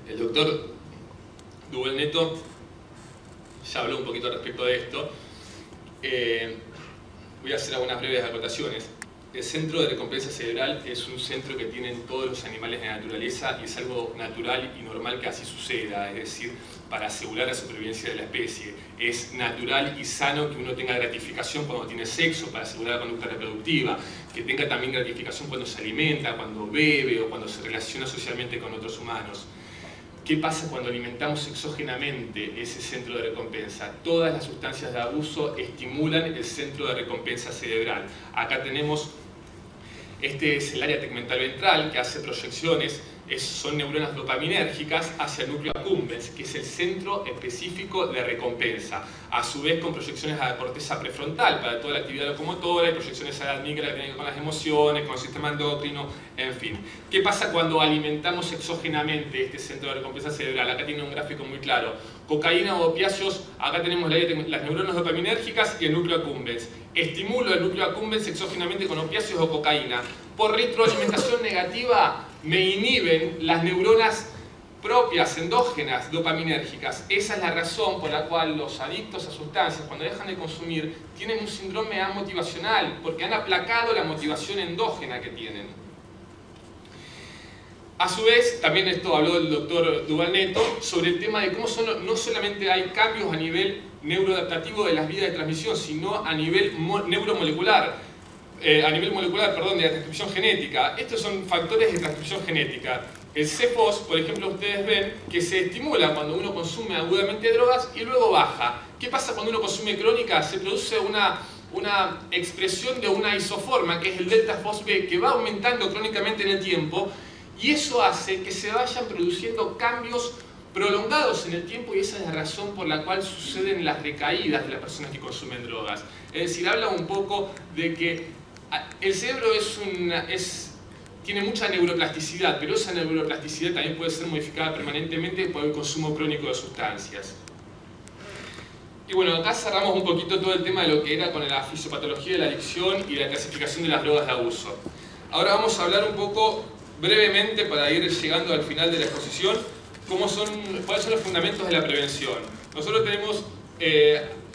El doctor Duvalneto ya habló un poquito respecto de esto. Voy a hacer algunas breves acotaciones. El centro de recompensa cerebral es un centro que tienen todos los animales de la naturaleza y es algo natural y normal que así suceda, es decir, para asegurar la supervivencia de la especie. Es natural y sano que uno tenga gratificación cuando tiene sexo para asegurar la conducta reproductiva, que tenga también gratificación cuando se alimenta, cuando bebe o cuando se relaciona socialmente con otros humanos. ¿Qué pasa cuando alimentamos exógenamente ese centro de recompensa? Todas las sustancias de abuso estimulan el centro de recompensa cerebral. Acá tenemos, este es el área tegmental ventral que hace proyecciones, son neuronas dopaminérgicas hacia el núcleo accumbens, que es el centro específico de recompensa. A su vez con proyecciones a la corteza prefrontal para toda la actividad locomotora y proyecciones a la amígdala que tiene que ver con las emociones, con el sistema endocrino, en fin. ¿Qué pasa cuando alimentamos exógenamente este centro de recompensa cerebral? Acá tiene un gráfico muy claro. Cocaína o opiáceos, acá tenemos las neuronas dopaminérgicas y el núcleo accumbens. Estimulo el núcleo accumbens exógenamente con opiáceos o cocaína. Por retroalimentación negativa me inhiben las neuronas propias, endógenas, dopaminérgicas. Esa es la razón por la cual los adictos a sustancias, cuando dejan de consumir, tienen un síndrome amotivacional, porque han aplacado la motivación endógena que tienen. A su vez, también esto habló el doctor Duvalneto, sobre el tema de cómo no solamente hay cambios a nivel neuroadaptativo de las vías de transmisión, sino a nivel neuromolecular. De la transcripción genética. Estos son factores de transcripción genética. El C-FOS, por ejemplo, ustedes ven que se estimula cuando uno consume agudamente drogas y luego baja. ¿Qué pasa cuando uno consume crónica? Se produce una expresión de una isoforma, que es el delta-FOS-B, que va aumentando crónicamente en el tiempo, y eso hace que se vayan produciendo cambios prolongados en el tiempo, y esa es la razón por la cual suceden las recaídas de las personas que consumen drogas. Es decir, habla un poco de que el cerebro tiene mucha neuroplasticidad, pero esa neuroplasticidad también puede ser modificada permanentemente por el consumo crónico de sustancias. Y bueno, acá cerramos un poquito todo el tema de lo que era con la fisiopatología de la adicción y la clasificación de las drogas de abuso. Ahora vamos a hablar un poco brevemente, para ir llegando al final de la exposición, cuáles son los fundamentos de la prevención. Nosotros tenemos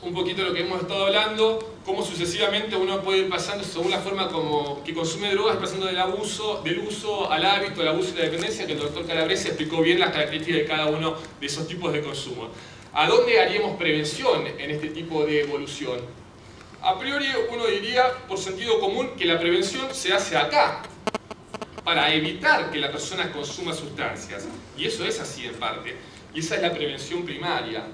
un poquito de lo que hemos estado hablando, cómo sucesivamente uno puede ir pasando según la forma como que consume drogas, pasando del uso al hábito, al abuso y la dependencia, que el doctor Calabrese explicó bien las características de cada uno de esos tipos de consumo. ¿A dónde haríamos prevención en este tipo de evolución? A priori uno diría, por sentido común, que la prevención se hace acá, para evitar que la persona consuma sustancias. Y eso es así en parte. Y esa es la prevención primaria.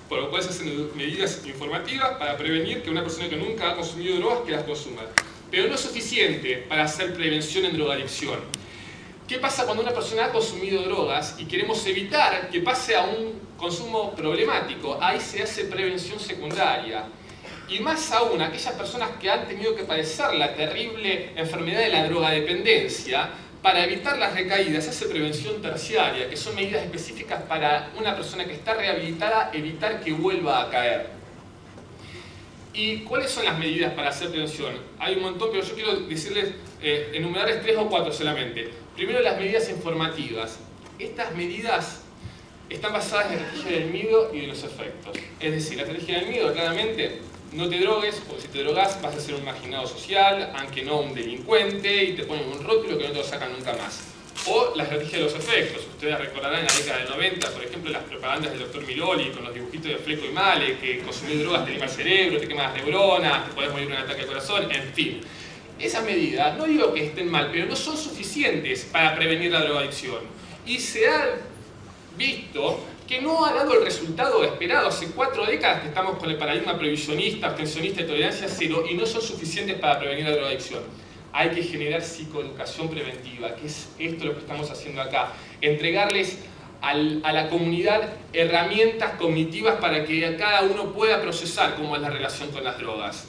Por lo cual se hacen medidas informativas para prevenir que una persona que nunca ha consumido drogas que las consuma. Pero no es suficiente para hacer prevención en drogadicción. ¿Qué pasa cuando una persona ha consumido drogas y queremos evitar que pase a un consumo problemático? Ahí se hace prevención secundaria. Y más aún, aquellas personas que han tenido que padecer la terrible enfermedad de la drogadependencia, para evitar las recaídas se hace prevención terciaria, que son medidas específicas para una persona que está rehabilitada, evitar que vuelva a caer. ¿Y cuáles son las medidas para hacer prevención? Hay un montón, pero yo quiero decirles, enumerarles 3 o 4 solamente. Primero, las medidas informativas. Estas medidas están basadas en la estrategia del miedo y de los efectos. Es decir, la estrategia del miedo, claramente, no te drogues, porque si te drogas vas a ser un marginado social, aunque no un delincuente, y te ponen un rótulo que no te lo sacan nunca más. O la estrategia de los efectos. Ustedes recordarán en la década del 90, por ejemplo, las propagandas del Dr. Miloli con los dibujitos de Fleco y Male, que consumir drogas te quema el cerebro, te quema las neuronas, te podés morir de un ataque al corazón, en fin. Esas medidas, no digo que estén mal, pero no son suficientes para prevenir la drogadicción. Y se ha visto que no ha dado el resultado esperado. Hace 4 décadas que estamos con el paradigma prohibicionista, abstencionista y tolerancia cero, y no son suficientes para prevenir la drogadicción. Hay que generar psicoeducación preventiva, que es esto lo que estamos haciendo acá. Entregarles a la comunidad herramientas cognitivas para que cada uno pueda procesar cómo es la relación con las drogas.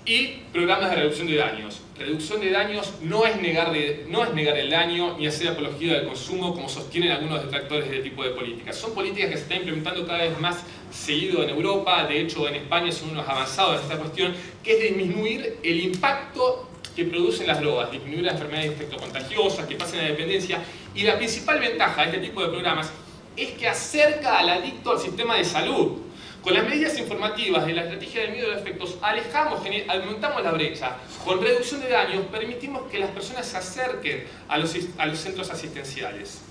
Y programas de reducción de daños. Reducción de daños no es negar el daño ni hacer apología del consumo, como sostienen algunos detractores de este tipo de políticas. Son políticas que se están implementando cada vez más seguido en Europa. De hecho, en España son unos avanzados en esta cuestión, que es disminuir el impacto que producen las drogas, disminuir las enfermedades infectocontagiosas, que pasen a la dependencia. Y la principal ventaja de este tipo de programas es que acerca al adicto al sistema de salud. Con las medidas informativas de la estrategia del miedo de efectos, aumentamos la brecha. Con reducción de daños, permitimos que las personas se acerquen a los centros asistenciales.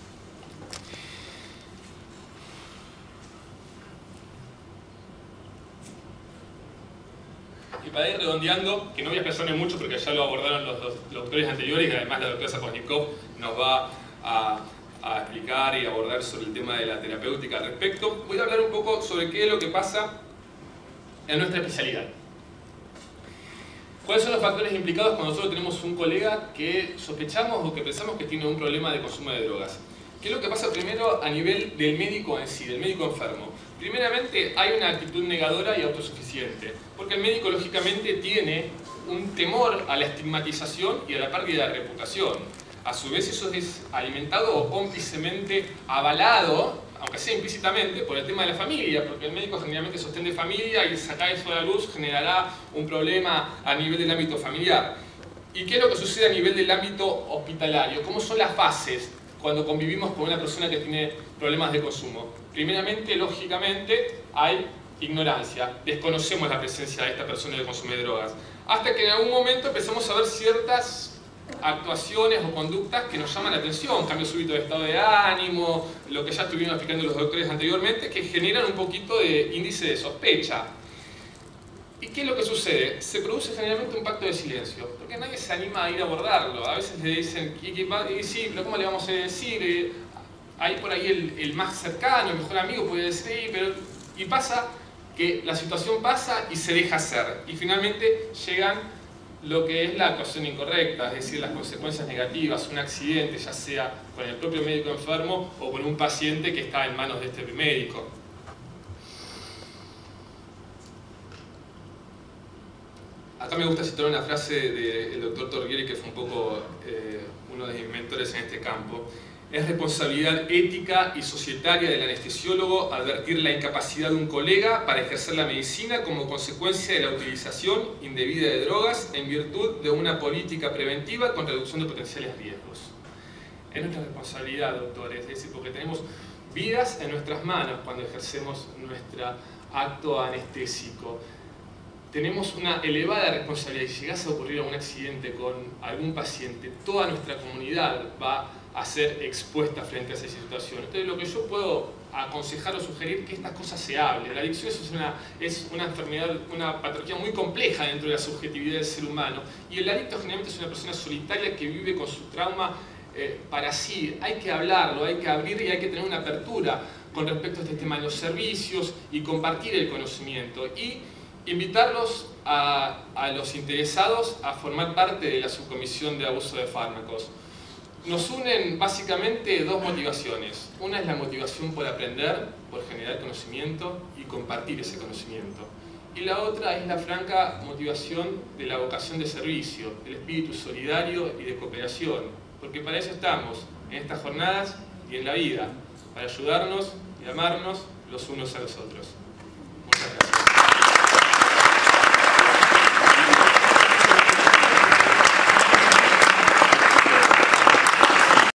Y para ir redondeando, que no voy a expresarme mucho porque ya lo abordaron los doctores anteriores, y además la doctora Saposnikov nos va a explicar y abordar sobre el tema de la terapéutica al respecto. Voy a hablar un poco sobre qué es lo que pasa en nuestra especialidad. ¿Cuáles son los factores implicados cuando nosotros tenemos un colega que sospechamos o que pensamos que tiene un problema de consumo de drogas? ¿Qué es lo que pasa primero a nivel del médico en sí, del médico enfermo? Primeramente, hay una actitud negadora y autosuficiente, porque el médico lógicamente tiene un temor a la estigmatización y a la pérdida de reputación. A su vez, eso es alimentado o cómplicemente avalado, aunque sea implícitamente, por el tema de la familia, porque el médico generalmente sostiene familia y sacar eso a la luz generará un problema a nivel del ámbito familiar. ¿Y qué es lo que sucede a nivel del ámbito hospitalario? ¿Cómo son las fases cuando convivimos con una persona que tiene problemas de consumo? Primeramente, lógicamente, hay ignorancia. Desconocemos la presencia de esta persona que consume drogas. Hasta que en algún momento empezamos a ver ciertas actuaciones o conductas que nos llaman la atención, cambio súbito de estado de ánimo, lo que ya estuvieron explicando los doctores anteriormente, que generan un poquito de índice de sospecha. ¿Y qué es lo que sucede? Se produce generalmente un pacto de silencio, porque nadie se anima a ir a abordarlo. A veces le dicen, sí, pero ¿cómo le vamos a decir? Ahí por ahí el más cercano, el mejor amigo puede decir, pero... Y pasa que la situación pasa y se deja hacer. Y finalmente llegan lo que es la actuación incorrecta, es decir, las consecuencias negativas, un accidente, ya sea con el propio médico enfermo o con un paciente que está en manos de este médico. Acá me gusta citar una frase del doctor Torghieri, que fue un poco uno de mis mentores en este campo. Es responsabilidad ética y societaria del anestesiólogo advertir la incapacidad de un colega para ejercer la medicina como consecuencia de la utilización indebida de drogas en virtud de una política preventiva con reducción de potenciales riesgos. Es nuestra responsabilidad, doctores, es decir, porque tenemos vidas en nuestras manos cuando ejercemos nuestro acto anestésico. Tenemos una elevada responsabilidad. Si llegase a ocurrir algún accidente con algún paciente, toda nuestra comunidad va a ser expuesta frente a esa situación. Entonces, lo que yo puedo aconsejar o sugerir es que estas cosas se hablen. La adicción es una enfermedad, una patología muy compleja dentro de la subjetividad del ser humano. Y el adicto generalmente es una persona solitaria que vive con su trauma para sí. Hay que hablarlo, hay que abrir y hay que tener una apertura con respecto a este tema de los servicios y compartir el conocimiento. Y invitarlos a los interesados a formar parte de la subcomisión de abuso de fármacos. Nos unen básicamente dos motivaciones. Una es la motivación por aprender, por generar conocimiento y compartir ese conocimiento. Y la otra es la franca motivación de la vocación de servicio, del espíritu solidario y de cooperación. Porque para eso estamos en estas jornadas y en la vida, para ayudarnos y amarnos los unos a los otros.